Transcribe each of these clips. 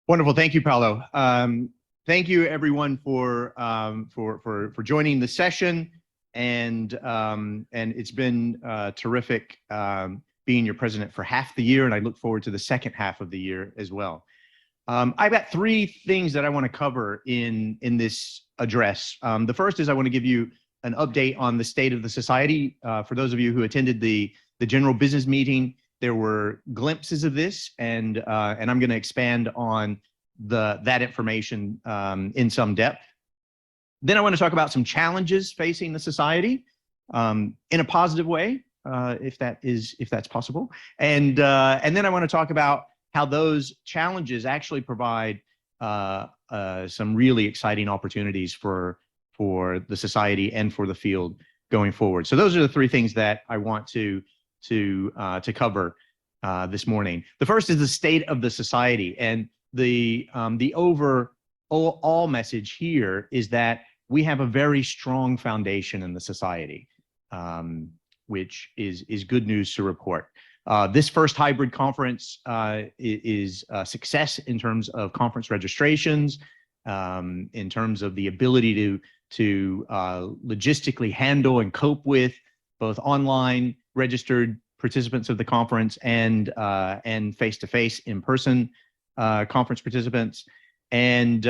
Wonderful. Thank you, Paolo. Thank you, everyone, for joining the session, and it's been terrific being your president for half the year, and I look forward to the second half of the year as well. I've got three things that I want to cover in this address. The first is I want to give you an update on the state of the society. For those of you who attended the general business meeting, there were glimpses of this, and I'm going to expand on that information in some depth. Then I want to talk about some challenges facing the society in a positive way, if that's possible, and then I want to talk about how those challenges actually provide some really exciting opportunities for the society and for the field going forward. So those are the three things that I want to cover this morning. The first is the state of the society, and the overall message here is that we have a very strong foundation in the society, which is good news to report. This first hybrid conference is a success in terms of conference registrations, in terms of the ability to logistically handle and cope with both online registered participants of the conference and face-to-face in-person conference participants, and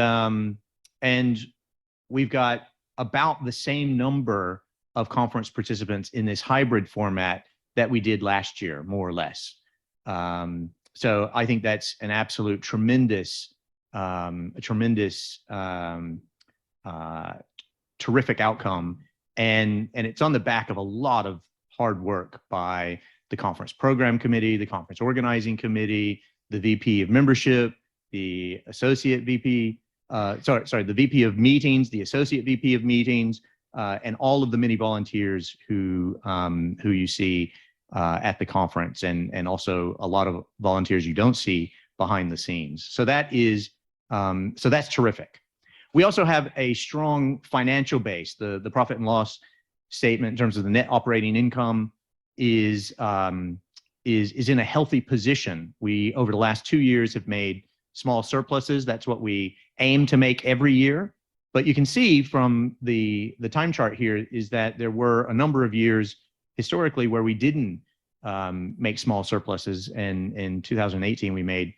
we've got about the same number of conference participants in this hybrid format that we did last year, more or less. So I think that's an absolute tremendous, terrific outcome, and it's on the back of a lot of hard work by the conference program committee, the conference organizing committee, the VP of membership, the associate VP, the VP of meetings, the associate VP of meetings, and all of the many volunteers who you see at the conference, and also a lot of volunteers you don't see behind the scenes. So that's terrific. We also have a strong financial base. The profit and loss statement in terms of the net operating income is in a healthy position. We, over the last 2 years, have made small surpluses. That's what we aim to make every year. But you can see from the time chart here is that there were a number of years historically where we didn't make small surpluses, and in 2018 we made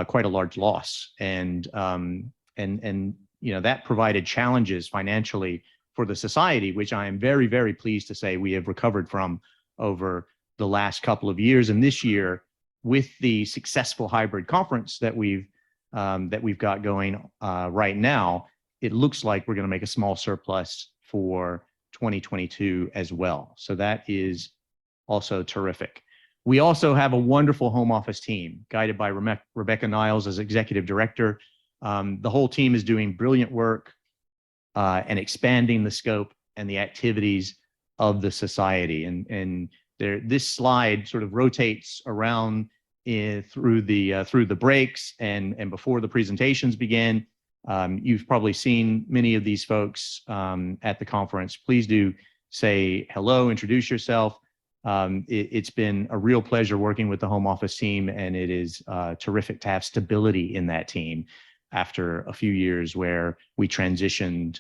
quite a large loss, and you know, that provided challenges financially for the society, which I am very, very pleased to say we have recovered from over the last couple of years. And this year, with the successful hybrid conference that we've got going right now, it looks like we're going to make a small surplus for 2022 as well. So that is also terrific. We also have a wonderful home office team guided by Rebecca Niles as executive director. The whole team is doing brilliant work and expanding the scope and the activities of the society. And this slide sort of rotates around through the breaks and before the presentations begin. You've probably seen many of these folks at the conference. Please do say hello, introduce yourself. It's been a real pleasure working with the home office team, and it is terrific to have stability in that team after a few years where we transitioned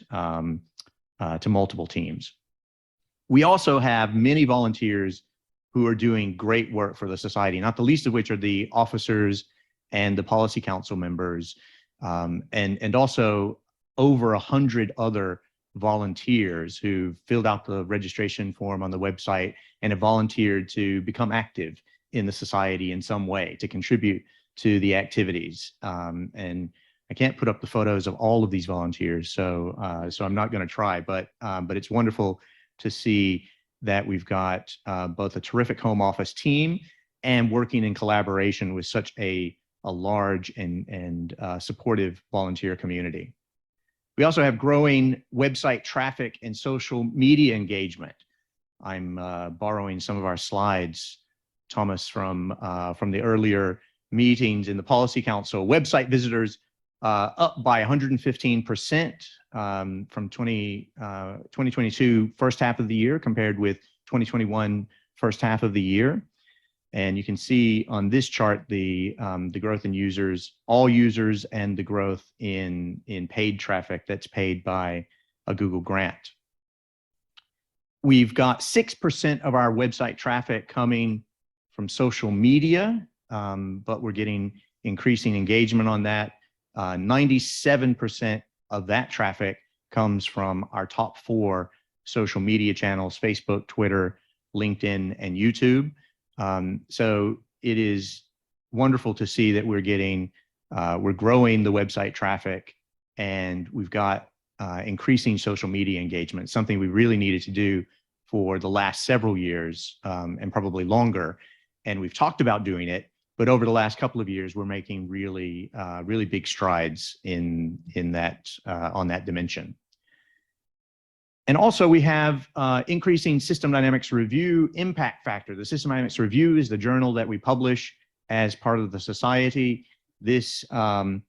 to multiple teams. We also have many volunteers who are doing great work for the society, not the least of which are the officers and the policy council members, and also over 100 other volunteers who filled out the registration form on the website and have volunteered to become active in the society in some way, to contribute to the activities. And I can't put up the photos of all of these volunteers, so I'm not going to try, but it's wonderful to see that we've got both a terrific home office team and working in collaboration with such a large and supportive volunteer community. We also have growing website traffic and social media engagement. I'm borrowing some of our slides, Thomas, from the earlier meetings in the Policy Council. Website visitors up by 115% from 2022 first half of the year compared with 2021 first half of the year. And you can see on this chart the growth in users, all users, and the growth in paid traffic that's paid by a Google grant. We've got 6% of our website traffic coming from social media, but we're getting increasing engagement on that. 97% of that traffic comes from our top 4 social media channels: Facebook, Twitter, LinkedIn, and YouTube. So it is wonderful to see that we're growing the website traffic, and we've got increasing social media engagement, something we really needed to do for the last several years, and probably longer. And we've talked about doing it, but over the last couple of years, we're making really big strides in that on that dimension. And also we have increasing System Dynamics Review impact factor. The System Dynamics Review is the journal that we publish as part of the society. This the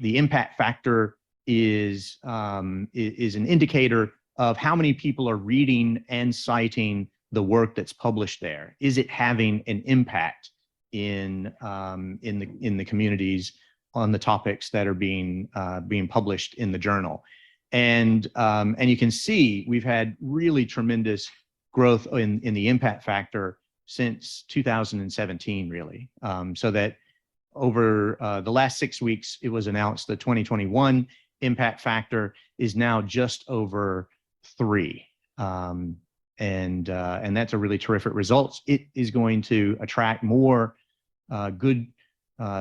impact factor is an indicator of how many people are reading and citing the work that's published there. Is it having an impact in the communities on the topics that are being published in the journal? And you can see we've had really tremendous growth in the impact factor since 2017, really. So that over the last 6 weeks, it was announced the 2021 impact factor is now just over 3. And that's a really terrific result. It is going to attract more good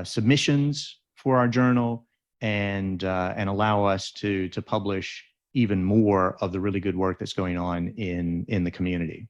submissions for our journal, and allow us to publish even more of the really good work that's going on in the community.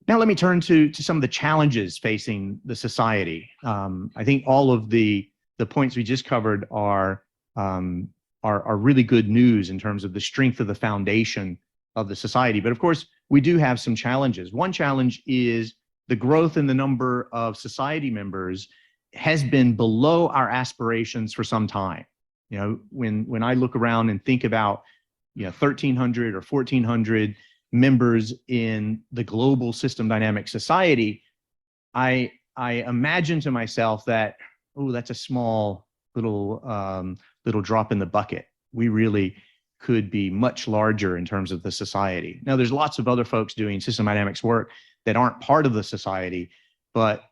Now let me turn to some of the challenges facing the society. I think all of the points we just covered are really good news in terms of the strength of the foundation of the society. But of course, we do have some challenges. One challenge is the growth in the number of society members has been below our aspirations for some time. You know, when I look around and think about, 1,300 or 1,400 members in the global System Dynamics Society, I imagine to myself that, oh, that's a small little drop in the bucket. We really could be much larger in terms of the society. Now, there's lots of other folks doing System Dynamics work that aren't part of the society, but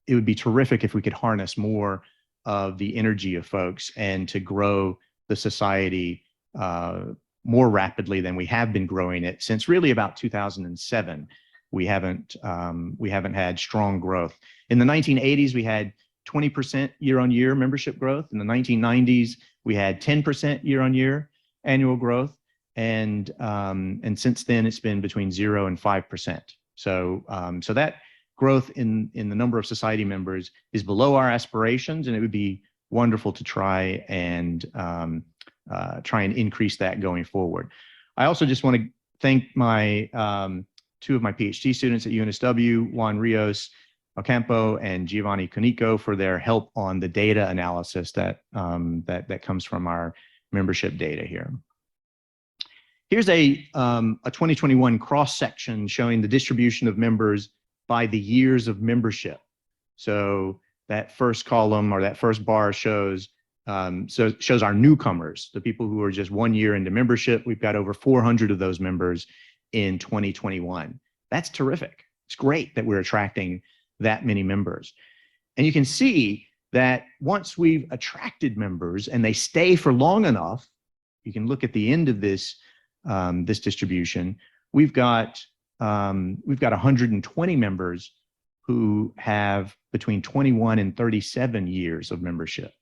it would be terrific if we could harness more of the energy of folks and to grow the society more rapidly than we have been growing it since really about 2007. We haven't had strong growth. In the 1980s, we had 20% year-on-year membership growth. In the 1990s, we had 10% year-on-year annual growth, and since then it's been between 0 and 5%. So that growth in the number of society members is below our aspirations, and it would be wonderful to try and increase that going forward. I also just want to thank my 2 of my PhD students at UNSW, Juan Rios Ocampo and Giovanni Conico, for their help on the data analysis that comes from our membership data here. Here's a 2021 cross-section showing the distribution of members by the years of membership. So that first column or that first bar shows our newcomers, the people who are just 1 year into membership. We've got over 400 of those members in 2021. That's terrific. It's great that we're attracting that many members. And you can see that once we've attracted members and they stay for long enough, you can look at the end of this distribution. We've got 120 members who have between 21 and 37 years of membership.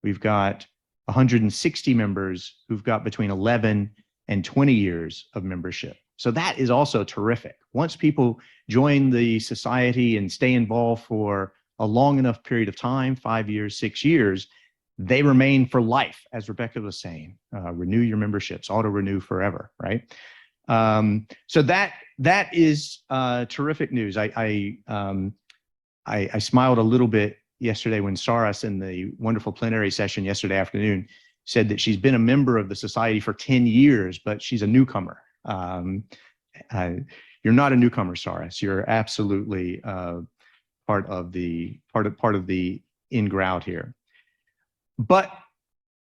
We've got 160 members who've got between 11 and 20 years of membership. So that is also terrific. Once people join the society and stay involved for a long enough period of time, 5 years, 6 years, they remain for life, as Rebecca was saying. Renew your memberships, auto-renew forever, right? So that is terrific news. I smiled a little bit yesterday when Saras, in the wonderful plenary session yesterday afternoon, said that she's been a member of the society for 10 years, but she's a newcomer. you're not a newcomer, Saras. You're absolutely part of the in-grout here. But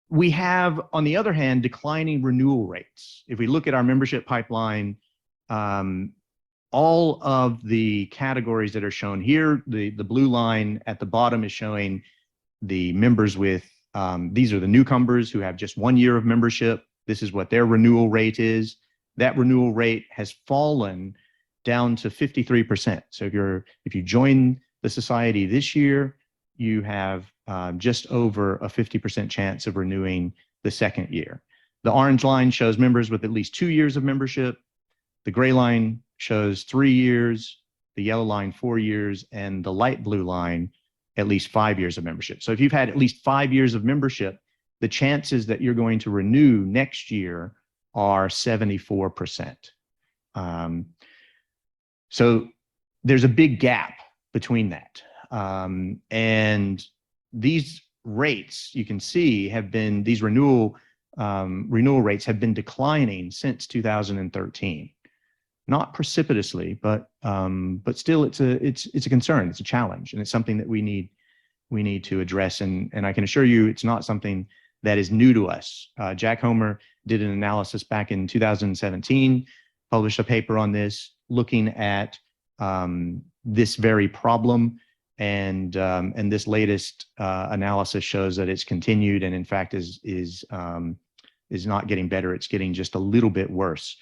we have, on the other hand, declining renewal rates. If we look at our membership pipeline, all of the categories that are shown here, the blue line at the bottom is showing the members with, these are the newcomers who have just 1 year of membership. This is what their renewal rate is. That renewal rate has fallen down to 53%. So if you join the society this year, you have just over a 50% chance of renewing the second year. The orange line shows members with at least 2 years of membership. The gray line shows 3 years, the yellow line 4 years, and the light blue line at least 5 years of membership. So if you've had at least 5 years of membership, the chances that you're going to renew next year are 74%. So there's a big gap between that. And these rates, you can see, have been, these renewal rates have been declining since 2013. Not precipitously, but still it's a concern, it's a challenge, and it's something that we need to address. And I can assure you it's not something that is new to us. Jack Homer did an analysis back in 2017, published a paper on this, looking at this very problem, and this latest analysis shows that it's continued, and in fact is not getting better. It's getting just a little bit worse.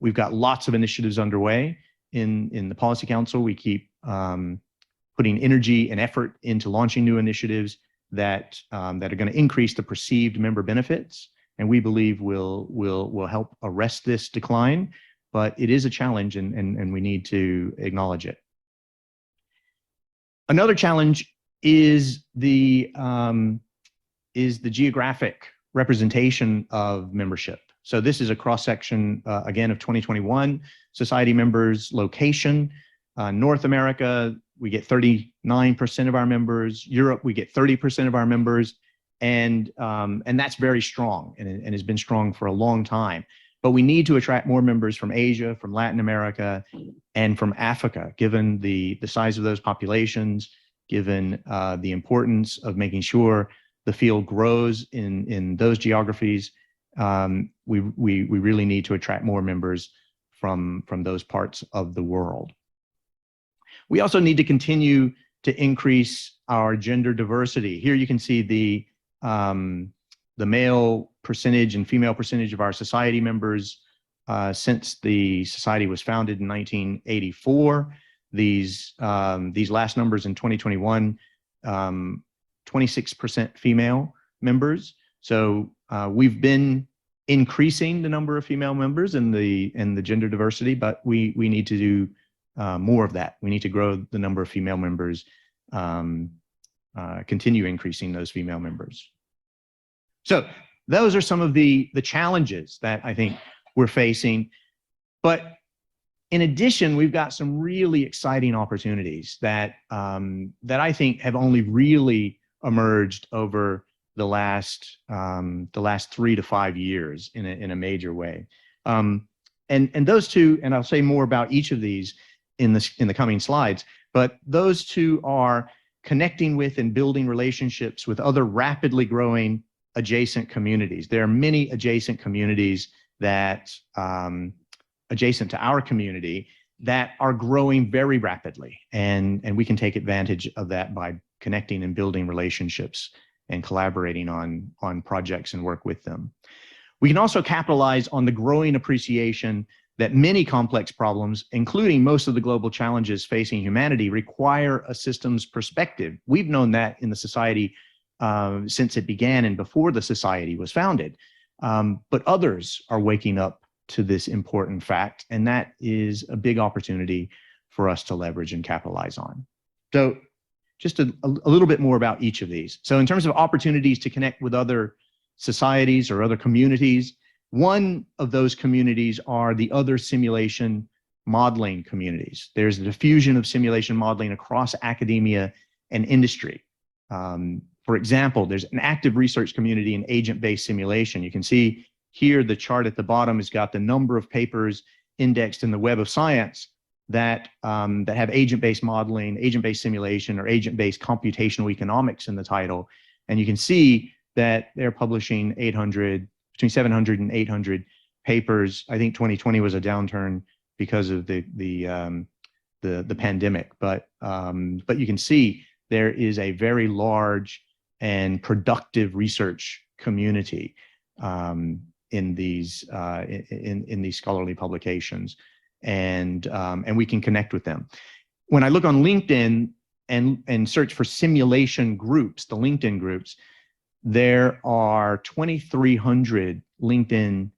We've got lots of initiatives underway in the Policy Council. We keep putting energy and effort into launching new initiatives that are going to increase the perceived member benefits, and we believe will help arrest this decline. But it is a challenge, and we need to acknowledge it. Another challenge is the geographic representation of membership. So this is a cross-section, again, of 2021 society members' location. North America, we get 39% of our members. Europe, we get 30% of our members. And that's very strong and has been strong for a long time. But we need to attract more members from Asia, from Latin America, and from Africa, given the size of those populations, given the importance of making sure the field grows in those geographies. We really need to attract more members from those parts of the world. We also need to continue to increase our gender diversity. Here you can see the male percentage and female percentage of our society members since the society was founded in 1984. These last numbers in 2021, 26% female members. So we've been increasing the number of female members in the gender diversity, but we need to do more of that. We need to grow the number of female members, continue increasing those female members. So those are some of the challenges that I think we're facing. But in addition, we've got some really exciting opportunities that I think have only really emerged over the last 3 to 5 years in a major way. And those two, and I'll say more about each of these in the coming slides, but those two are connecting with and building relationships with other rapidly growing adjacent communities. There are many adjacent communities that adjacent to our community that are growing very rapidly, and we can take advantage of that by connecting and building relationships and collaborating on projects and work with them. We can also capitalize on the growing appreciation that many complex problems, including most of the global challenges facing humanity, require a systems perspective. We've known that in the society since it began and before the society was founded. But others are waking up to this important fact, and that is a big opportunity for us to leverage and capitalize on. So just a little bit more about each of these. So in terms of opportunities to connect with other societies or other communities, one of those communities are the other simulation modeling communities. There's a diffusion of simulation modeling across academia and industry. For example, there's an active research community in agent-based simulation. You can see here the chart at the bottom has got the number of papers indexed in the Web of Science that have agent-based modeling, agent-based simulation, or agent-based computational economics in the title. And you can see that they're publishing between 700 and 800 papers. I think 2020 was a downturn because of the pandemic, but you can see there is a very large and productive research community in these scholarly publications, and we can connect with them. When I look on LinkedIn and search for simulation groups, the LinkedIn groups, there are 2,300 LinkedIn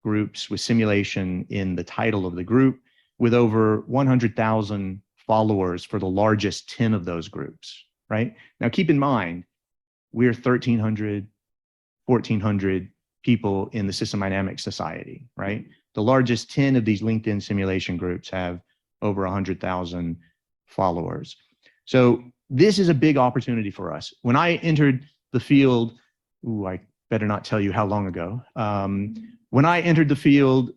groups with simulation in the title of the group, with over 100,000 followers for the largest 10 of those groups, right? Now, keep in mind, we're 1,300, 1,400 people in the System Dynamics Society, right? The largest 10 of these LinkedIn simulation groups have over 100,000 followers. So this is a big opportunity for us. When I entered the field, I better not tell you how long ago. When I entered the field,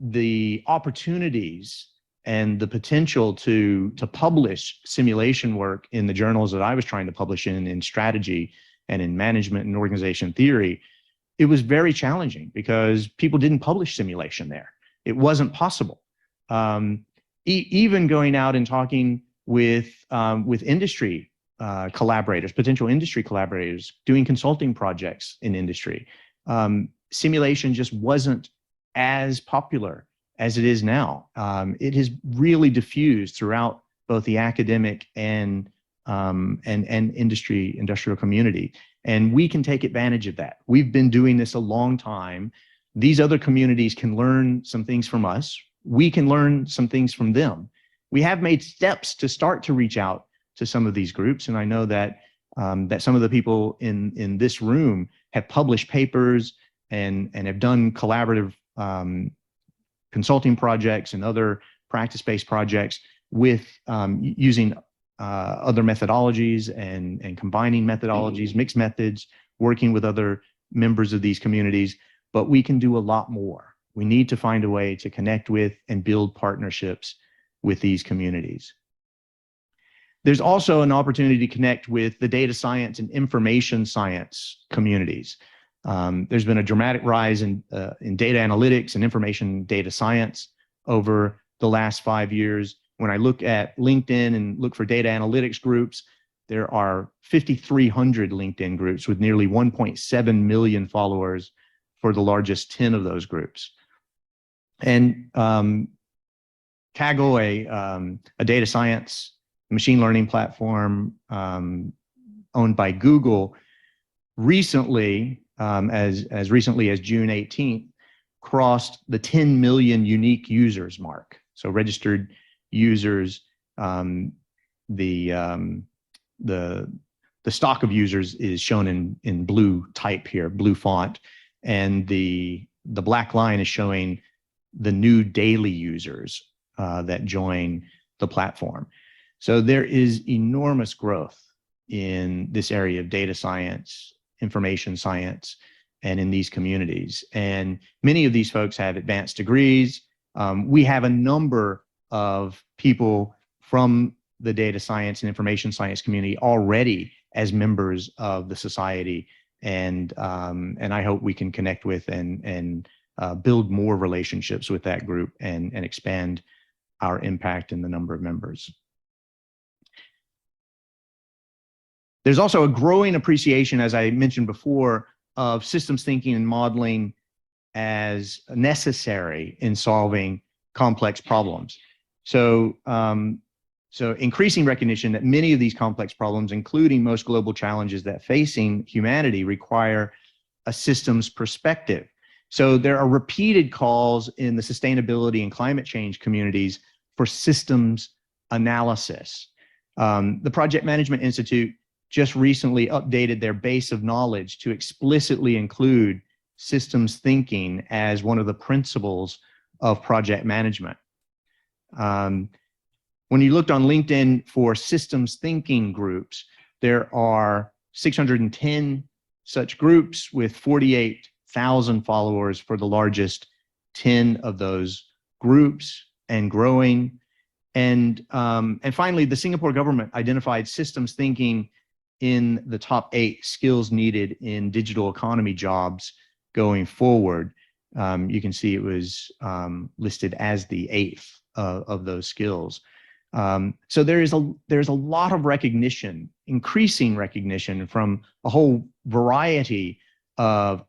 the opportunities and the potential to publish simulation work in the journals that I was trying to publish in strategy and in management and organization theory, it was very challenging because people didn't publish simulation there. It wasn't possible. Even going out and talking with industry collaborators, potential industry collaborators, doing consulting projects in industry, simulation just wasn't as popular as it is now. It has really diffused throughout both the academic and industrial community, and we can take advantage of that. We've been doing this a long time. These other communities can learn some things from us. We can learn some things from them. We have made steps to start to reach out to some of these groups, and I know that that some of the people in this room have published papers and have done collaborative consulting projects and other practice-based projects with using other methodologies and combining methodologies, mixed methods, working with other members of these communities, but we can do a lot more. We need to find a way to connect with and build partnerships with these communities. There's also an opportunity to connect with the data science and information science communities. There's been a dramatic rise in data analytics and information data science over the last 5 years. When I look at LinkedIn and look for data analytics groups, there are 5,300 LinkedIn groups with nearly 1.7 million followers for the largest 10 of those groups. And Kaggle, a data science machine learning platform owned by Google, recently, as recently as June 18th, crossed the 10 million unique users mark. So registered users, the stock of users is shown in blue type here, blue font, and the black line is showing the new daily users that join the platform. So there is enormous growth in this area of data science, information science, and in these communities. And many of these folks have advanced degrees. We have a number of people from the data science and information science community already as members of the society, and I hope we can connect with and build more relationships with that group and expand our impact in the number of members. There's also a growing appreciation, as I mentioned before, of systems thinking and modeling as necessary in solving complex problems. So, so increasing recognition that many of these complex problems, including most global challenges that facing humanity, require a systems perspective. So there are repeated calls in the sustainability and climate change communities for systems analysis. The Project Management Institute just recently updated their base of knowledge to explicitly include systems thinking as one of the principles of project management. When you looked on LinkedIn for systems thinking groups, there are 610 such groups with 48,000 followers for the largest 10 of those groups and growing. And finally, the Singapore government identified systems thinking in the top 8 skills needed in digital economy jobs going forward. You can see it was listed as the 8th of those skills. So there's a lot of recognition, increasing recognition from a whole variety of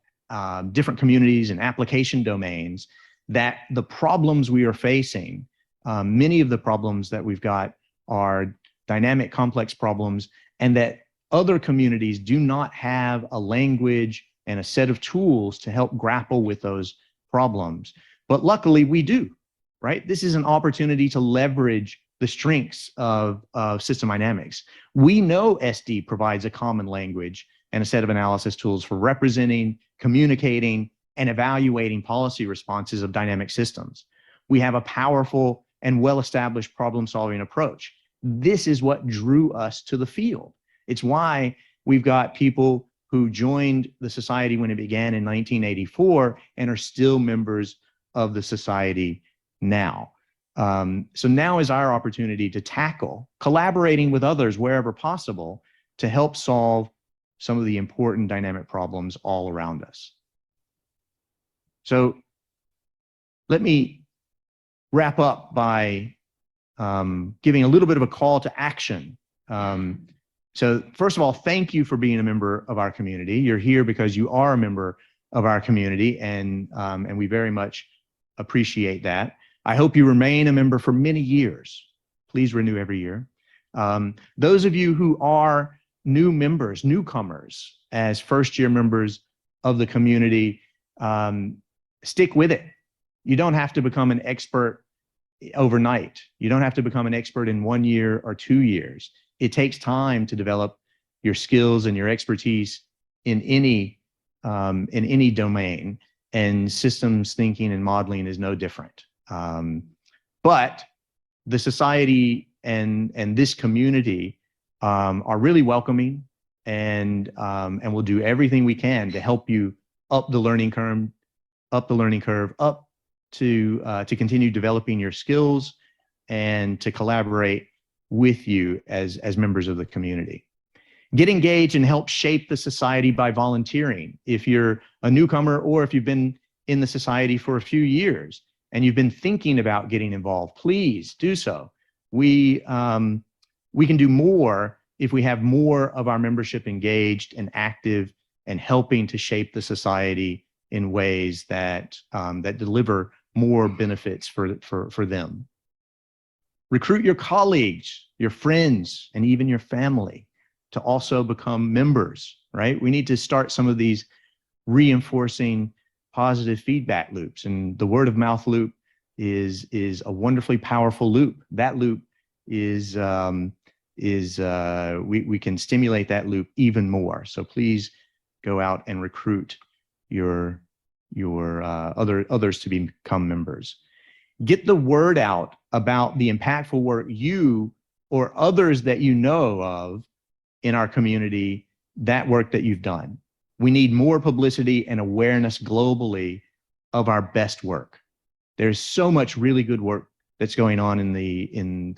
different communities and application domains that the problems we are facing, many of the problems that we've got are dynamic, complex problems, and that other communities do not have a language and a set of tools to help grapple with those problems. But luckily we do, right? This is an opportunity to leverage the strengths of system dynamics. We know SD provides a common language and a set of analysis tools for representing, communicating, and evaluating policy responses of dynamic systems. We have a powerful and well-established problem-solving approach. This is what drew us to the field. It's why we've got people who joined the society when it began in 1984 and are still members of the society now. So now is our opportunity to tackle, collaborating with others wherever possible, to help solve some of the important dynamic problems all around us. So let me wrap up by giving a little bit of a call to action. So first of all, thank you for being a member of our community. You're here because you are a member of our community, and we very much appreciate that. I hope you remain a member for many years. Please renew every year. Those of you who are new members, newcomers, as first-year members of the community, stick with it. You don't have to become an expert overnight. You don't have to become an expert in 1 year or 2 years. It takes time to develop your skills and your expertise in any domain, and systems thinking and modeling is no different. But the society and this community are really welcoming, and we'll do everything we can to help you up the learning curve, up to continue developing your skills and to collaborate with you as members of the community. Get engaged and help shape the society by volunteering. If you're a newcomer or if you've been in the society for a few years and you've been thinking about getting involved, please do so. We can do more if we have more of our membership engaged and active and helping to shape the society in ways that that deliver more benefits for them. Recruit your colleagues, your friends, and even your family to also become members, right? We need to start some of these reinforcing positive feedback loops, and the word of mouth loop is a wonderfully powerful loop. That loop is we can stimulate that loop even more. So please go out and recruit your others to become members. Get the word out about the impactful work you or others that you know of in our community, that work that you've done. We need more publicity and awareness globally of our best work. There's so much really good work that's going on in the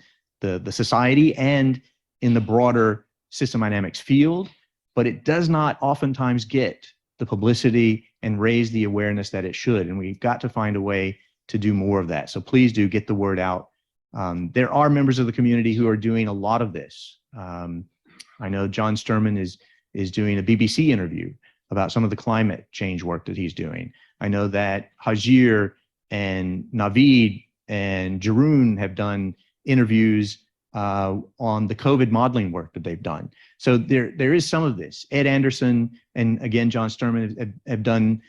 society and in the broader system dynamics field, but it does not oftentimes get the publicity and raise the awareness that it should. And we've got to find a way to do more of that. So please do get the word out. There are members of the community who are doing a lot of this. I know John Sturman is doing a BBC interview about some of the climate change work that he's doing. I know that Hajir and Naveed and Jeroen have done interviews on the COVID modeling work that they've done. So there is some of this. Ed Anderson and again, John Sturman have done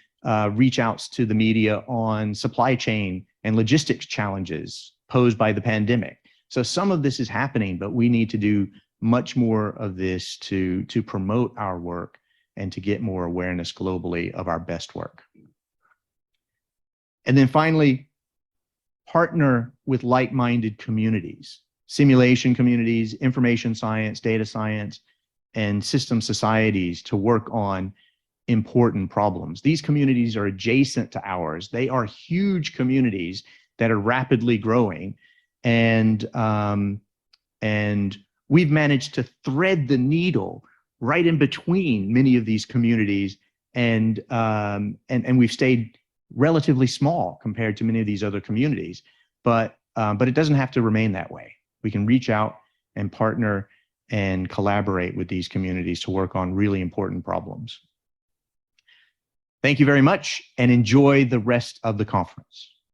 reach outs to the media on supply chain and logistics challenges posed by the pandemic. So some of this is happening, but we need to do much more of this to promote our work and to get more awareness globally of our best work. And then finally, partner with like-minded communities, simulation communities, information science, data science, and system societies to work on important problems. These communities are adjacent to ours. They are huge communities that are rapidly growing, and we've managed to thread the needle right in between many of these communities, and we've stayed relatively small compared to many of these other communities. But it doesn't have to remain that way. We can reach out and partner and collaborate with these communities to work on really important problems. Thank you very much, and enjoy the rest of the conference.